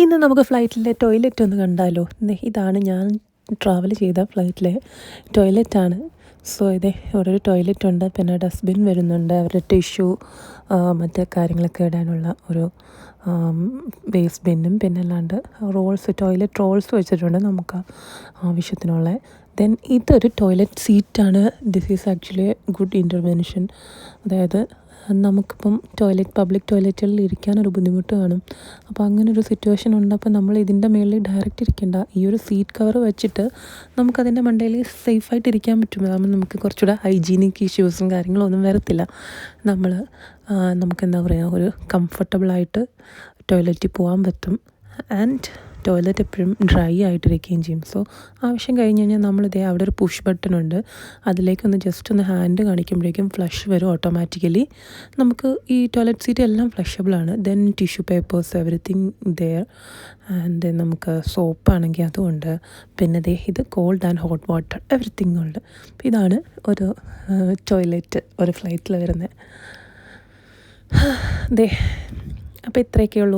ഇന്ന് നമുക്ക് ഫ്ലൈറ്റിലെ ടോയ്ലറ്റ് ഒന്ന് കണ്ടാലോ. ഇതാണ് ഞാൻ ട്രാവൽ ചെയ്ത ഫ്ലൈറ്റിലെ ടോയ്ലറ്റാണ്. സോ ഇതേ ഇവിടെ ഒരു ടോയ്ലറ്റ് ഉണ്ട്, പിന്നെ ഡസ്റ്റ്ബിൻ വരുന്നുണ്ട്, അവരുടെ ടിഷ്യൂ മറ്റേ കാര്യങ്ങളൊക്കെ ഇടാനുള്ള ഒരു വേസ്റ്റ് ബിന്നും, പിന്നെ അല്ലാണ്ട് ടോയ്ലറ്റ് റോൾസ് വെച്ചിട്ടുണ്ട് നമുക്ക് ആവശ്യത്തിനുള്ള. ദെൻ ഇതൊരു ടോയ്ലറ്റ് സീറ്റാണ്. This is actually good intervention. അതായത് നമുക്കിപ്പം പബ്ലിക് ടോയ്ലറ്റുകളിൽ ഇരിക്കാനൊരു ബുദ്ധിമുട്ട് കാണും. അപ്പോൾ അങ്ങനൊരു സിറ്റുവേഷൻ ഉണ്ടപ്പോൾ നമ്മൾ ഇതിൻ്റെ മുകളിൽ ഡയറക്റ്റ് ഇരിക്കേണ്ട, ഈ ഒരു സീറ്റ് കവർ വെച്ചിട്ട് നമുക്കതിൻ്റെ മണ്ടയിൽ സേഫായിട്ട് ഇരിക്കാൻ പറ്റും. അതാകുമ്പോൾ നമുക്ക് കുറച്ചുകൂടെ ഹൈജീനിക് ഇഷ്യൂസും കാര്യങ്ങളും ഒന്നും വരത്തില്ല. നമുക്കെന്താ പറയുക, ഒരു കംഫർട്ടബിളായിട്ട് ടോയ്ലറ്റിൽ പോകാൻ പറ്റും. ആൻഡ് ടോയ്ലറ്റ് എപ്പോഴും ഡ്രൈ ആയിട്ടിരിക്കുകയും ചെയ്യും. സോ ആവശ്യം കഴിഞ്ഞ് കഴിഞ്ഞാൽ നമ്മളിതേ അവിടെ ഒരു പുഷ് ബട്ടണുണ്ട്, അതിലേക്കൊന്ന് ജസ്റ്റ് ഒന്ന് ഹാൻഡ് കാണിക്കുമ്പോഴേക്കും ഫ്ലഷ് വരും ഓട്ടോമാറ്റിക്കലി. നമുക്ക് ഈ ടോയ്ലറ്റ് സീറ്റ് എല്ലാം ഫ്ലഷബിളാണ്. Then tissue papers everything there. And നമുക്ക് സോപ്പാണെങ്കിൽ അതുമുണ്ട്. പിന്നെ ഇത് cold and hot water everything ഉണ്ട്. അപ്പോൾ ഇതാണ് ഒരു ടോയ്ലറ്റ് ഒരു ഫ്ലൈറ്റിൽ വരുന്നത്. അപ്പോൾ ഇത്രയൊക്കെ ഉള്ളൂ.